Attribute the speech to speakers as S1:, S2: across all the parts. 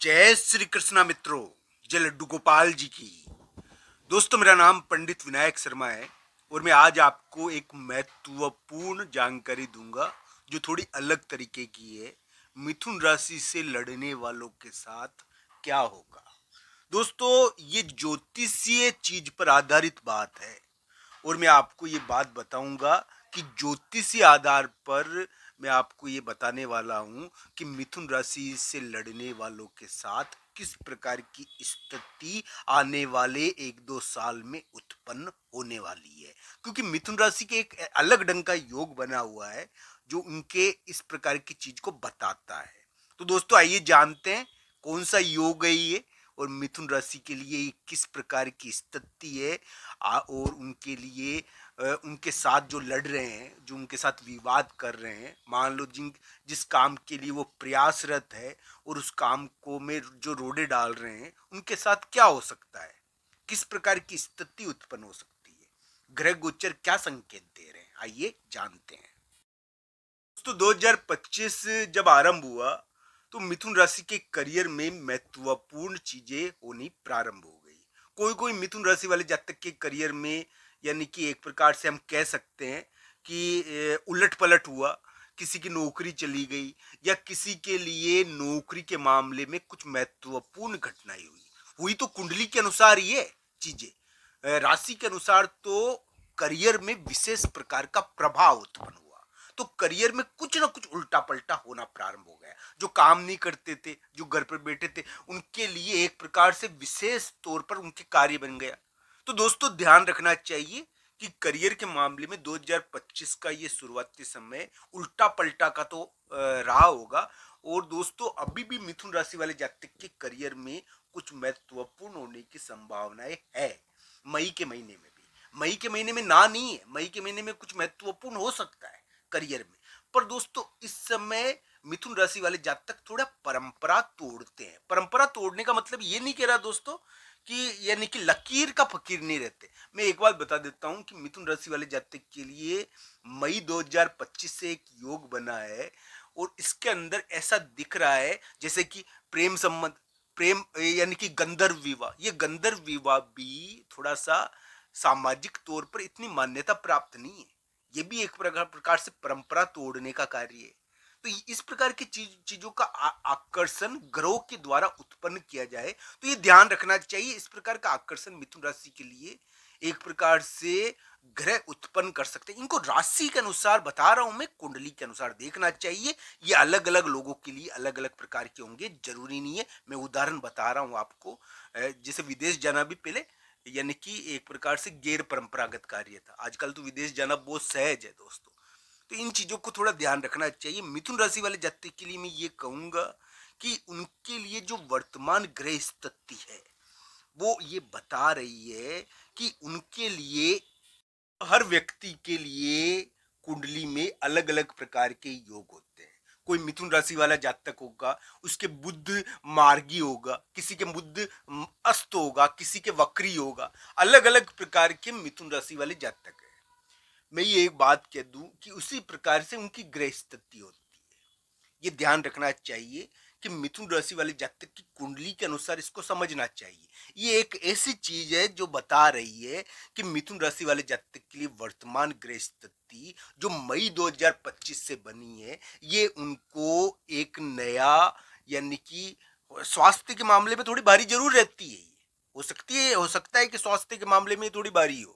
S1: जय श्री कृष्णा मित्रों, जय लड्डू गोपाल जी की। दोस्तों, मेरा नाम पंडित विनायक शर्मा है और मैं आज आपको एक महत्वपूर्ण जानकारी दूंगा जो थोड़ी अलग तरीके की है। मिथुन राशि से लड़ने वालों के साथ क्या होगा। दोस्तों, ये ज्योतिषीय चीज पर आधारित बात है और मैं आपको ये बात बताऊंगा कि ज्योतिषीय आधार पर मैं आपको ये बताने वाला हूं कि मिथुन राशि से लड़ने वालों के साथ किस प्रकार की स्थिति आने वाले 1-2 साल में उत्पन्न होने वाली है। क्योंकि मिथुन राशि के एक अलग ढंग का योग बना हुआ है जो उनके इस प्रकार की चीज को बताता है। तो दोस्तों, आइए जानते हैं कौन सा योग है ये और मिथुन राशि के लिए किस प्रकार की स्थिति है। और उनके लिए उनके साथ जो लड़ रहे हैं, जो उनके साथ विवाद कर रहे हैं, मान लो जिस काम के लिए वो प्रयासरत है और उस काम को में जो रोड़े डाल रहे हैं, उनके साथ क्या हो सकता है, किस प्रकार की स्थिति उत्पन्न हो सकती है, ग्रह गोचर क्या संकेत दे रहे हैं, आइए जानते हैं। दोस्तों, 2025 जब आरंभ हुआ तो मिथुन राशि के करियर में महत्वपूर्ण चीजें होनी प्रारंभ हो गई। कोई कोई मिथुन राशि वाले जातक के करियर में, यानी कि एक प्रकार से हम कह सकते हैं कि उलट पलट हुआ। किसी की नौकरी चली गई या किसी के लिए नौकरी के मामले में कुछ महत्वपूर्ण घटनाएं हुई। हुई तो कुंडली के अनुसार ये चीजें, राशि के अनुसार तो करियर में विशेष प्रकार का प्रभाव उत्पन्न हुआ। तो करियर में कुछ ना कुछ उल्टा पलटा होना प्रारंभ हो गया। जो काम नहीं करते थे, जो घर पर बैठे थे, उनके लिए एक प्रकार से विशेष तौर पर उनके कार्य बन गया। तो दोस्तों, ध्यान रखना चाहिए कि करियर के मामले में 2025 का ये शुरुआती समय उल्टा पलटा का तो रहा होगा। और दोस्तों, अभी भी मिथुन राशि वाले जातक के करियर में कुछ महत्वपूर्ण होने की संभावनाएं है। मई के महीने में भी, मई के महीने में ना नहीं है, मई के महीने में कुछ महत्वपूर्ण हो सकता है करियर में। पर दोस्तों, इस समय मिथुन राशि वाले जातक थोड़ा परंपरा तोड़ते हैं। परंपरा तोड़ने का मतलब ये नहीं कह रहा दोस्तों कि यानी कि लकीर का फकीर नहीं रहते। मैं एक बात बता देता हूं कि मिथुन राशि वाले जातक के लिए मई 2025 से एक योग बना है और इसके अंदर ऐसा दिख रहा है जैसे कि प्रेम संबंध, प्रेम यानी कि गंधर्व विवाह। ये गंधर्व विवाह भी थोड़ा सा सामाजिक तौर पर इतनी मान्यता प्राप्त नहीं है। ये भी एक प्रकार से परंपरा तोड़ने का कार्य है। तो इस प्रकार की चीजों का आकर्षण ग्रहों के द्वारा उत्पन्न किया जाए तो ये ध्यान रखना चाहिए। इस प्रकार का आकर्षण मिथुन राशि के लिए एक प्रकार से ग्रह उत्पन्न कर सकते हैं। इनको राशि के अनुसार बता रहा हूं मैं, कुंडली के अनुसार देखना चाहिए। ये अलग अलग लोगों के लिए अलग अलग प्रकार के होंगे, जरूरी नहीं है। मैं उदाहरण बता रहा हूं आपको। जैसे विदेश जाना भी पहले यानी कि एक प्रकार से गैर परंपरागत कार्य था, आजकल तो विदेश जाना बहुत सहज है दोस्तों। तो इन चीजों को थोड़ा ध्यान रखना चाहिए। मिथुन राशि वाले जातक के लिए मैं ये कहूंगा कि उनके लिए जो वर्तमान ग्रह स्थिति है वो ये बता रही है कि उनके लिए, हर व्यक्ति के लिए कुंडली में अलग अलग प्रकार के योग होते हैं। कोई मिथुन राशि वाला जातक होगा, उसके बुध मार्गी होगा, किसी के बुध अस्त होगा, किसी के वक्री होगा। अलग अलग प्रकार के मिथुन राशि वाले जातक है। मैं ये एक बात कह दूं कि उसी प्रकार से उनकी ग्रह स्थिति होती है। ये ध्यान रखना चाहिए कि मिथुन राशि वाले जातक की कुंडली के अनुसार इसको समझना चाहिए। ये एक ऐसी चीज है जो बता रही है कि मिथुन राशि वाले जातक के लिए वर्तमान ग्रह स्थिति जो मई 2025 से बनी है, ये उनको एक नया, यानी कि स्वास्थ्य के मामले में थोड़ी भारी जरूर रहती है। हो सकती है, हो सकता है कि स्वास्थ्य के मामले में थोड़ी भारी हो।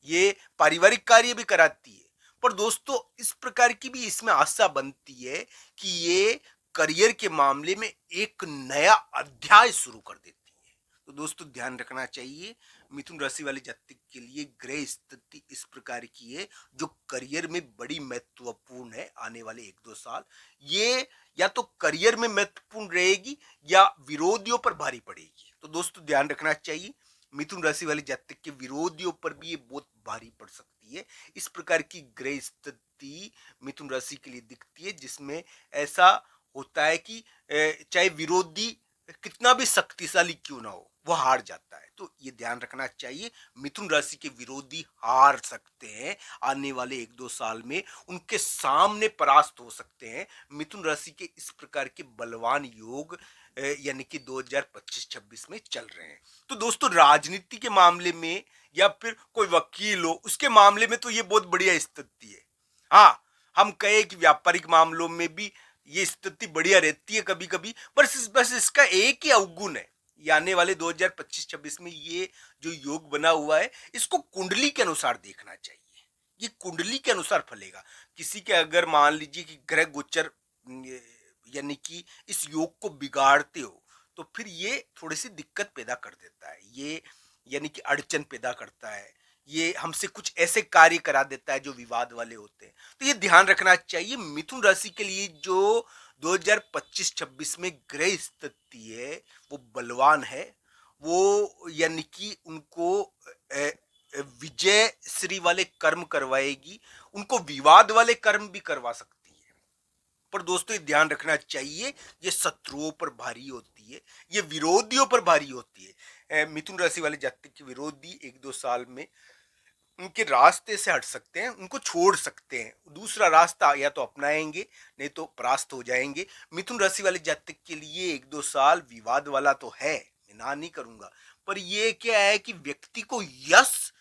S1: ये पारिवारिक कार्य भी कराती है। पर दोस्तों, इस प्रकार की भी इसमें आशा बनती है कि ये करियर के मामले में एक नया अध्याय शुरू कर देती है। तो दोस्तों, ध्यान रखना चाहिए। मिथुन राशि वाले जातक के लिए ग्रह स्थिति इस प्रकार की है जो करियर में बड़ी महत्वपूर्ण है। आने वाले 1-2 साल ये या तो करियर में महत्वपूर्ण रहेगी या विरोधियों पर भारी पड़ेगी। तो दोस्तों, ध्यान रखना चाहिए। मिथुन राशि वाले जातक के विरोधियों पर भी ये बहुत भारी पड़ सकती है। इस प्रकार की ग्रह स्थिति मिथुन राशि के लिए दिखती है जिसमें ऐसा होता है कि चाहे विरोधी कितना भी शक्तिशाली क्यों ना हो, वो हार जाता है। तो ये ध्यान रखना चाहिए। मिथुन राशि के विरोधी हार सकते हैं आने वाले 1-2 साल में, उनके सामने परास्त हो सकते हैं। मिथुन राशि के इस प्रकार के बलवान योग यानी कि 2025-26 में चल रहे हैं। तो दोस्तों राजनीति के मामले में या फिर कोई वकील हो उसके मामले में तो ये बहुत बढ़िया स्थिति है। हाँ, हम कहे कि व्यापारिक मामलों में भी ये स्थिति बढ़िया रहती है कभी कभी, पर बस इसका एक ही अवगुण है, ये आने वाले 2025-26 में ये जो योग बना हुआ है इसको कुंडली के अनुसार देखना चाहिए। ये कुंडली के अनुसार फलेगा। किसी के अगर मान लीजिए कि ग्रह गोचर यानी कि इस योग को बिगाड़ते हो तो फिर ये थोड़ी सी दिक्कत पैदा कर देता है, ये यानी कि अड़चन पैदा करता है, ये हमसे कुछ ऐसे कार्य करा देता है जो विवाद वाले होते हैं। तो ये ध्यान रखना चाहिए मिथुन राशि के लिए। जो 2025-26 में ग्रह स्थिति है वो बलवान है, वो यानी कि उनको विजय श्री वाले कर्म करवाएगी, उनको विवाद वाले कर्म भी करवा सकती है। पर दोस्तों ये ध्यान रखना चाहिए, ये शत्रुओं पर भारी होती है, ये विरोधियों पर भारी होती है। मिथुन राशि वाले जातक के विरोधी 1-2 साल में उनके रास्ते से हट सकते हैं, उनको छोड़ सकते हैं, दूसरा रास्ता या तो अपनाएंगे नहीं तो परास्त हो जाएंगे। मिथुन राशि वाले जातक के लिए 1-2 साल विवाद वाला तो है, मैं ना नहीं करूंगा, पर ये क्या है कि व्यक्ति को यश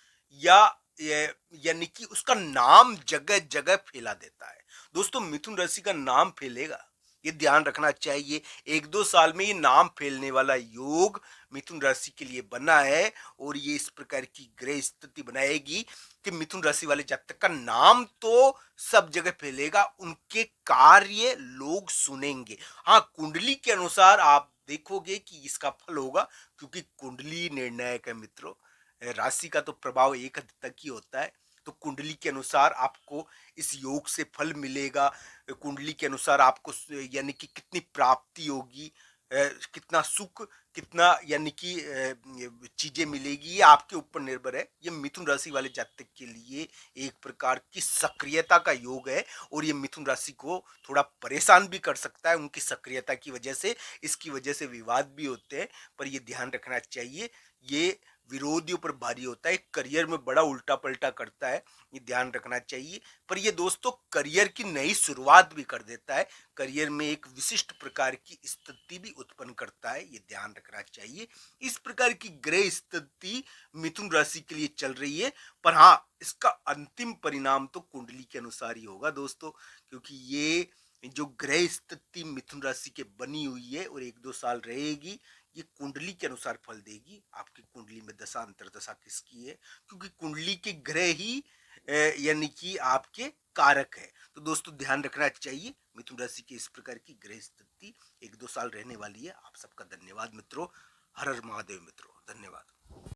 S1: या यानी कि उसका नाम जगह जगह फैला देता है। दोस्तों मिथुन राशि का नाम फैलेगा, ये ध्यान रखना चाहिए। 1-2 साल में ये नाम फैलने वाला योग मिथुन राशि के लिए बना है और ये इस प्रकार की ग्रह स्थिति बनाएगी कि मिथुन राशि वाले जातक का नाम तो सब जगह फैलेगा, उनके कार्य लोग सुनेंगे। हाँ, कुंडली के अनुसार आप देखोगे कि इसका फल होगा, क्योंकि कुंडली निर्णायक है मित्रों। राशि का तो प्रभाव एक हद तक ही होता है, तो कुंडली के अनुसार आपको इस योग से फल मिलेगा। कुंडली के अनुसार आपको यानी कि कितनी प्राप्ति होगी, कितना सुख, कितना यानी कि चीजें मिलेगी, ये आपके ऊपर निर्भर है। ये मिथुन राशि वाले जातक के लिए एक प्रकार की सक्रियता का योग है और ये मिथुन राशि को थोड़ा परेशान भी कर सकता है उनकी सक्रियता की वजह से। इसकी वजह से विवाद भी होते हैं, पर ये ध्यान रखना चाहिए, ये विरोधियों पर भारी होता है, करियर में बड़ा उल्टा पलटा करता है, ये ध्यान रखना चाहिए। पर ये दोस्तों करियर की नई शुरुआत भी कर देता है, करियर में एक विशिष्ट प्रकार की स्थिति भी उत्पन्न करता है, ये ध्यान रखना चाहिए। इस प्रकार की ग्रह स्थिति मिथुन राशि के लिए चल रही है, पर हाँ इसका अंतिम परिणाम तो कुंडली के अनुसार ही होगा दोस्तों, क्योंकि ये जो ग्रह स्थिति मिथुन राशि के बनी हुई है और 1-2 साल रहेगी, ये कुंडली के अनुसार फल देगी। आपकी कुंडली में दशा अंतरदशा किसकी है, क्योंकि कुंडली के ग्रह ही यानी कि आपके कारक है। तो दोस्तों ध्यान रखना चाहिए, मिथुन राशि की इस प्रकार की ग्रह स्थिति 1-2 साल रहने वाली है। आप सबका धन्यवाद मित्रों। हर हर महादेव मित्रों, धन्यवाद।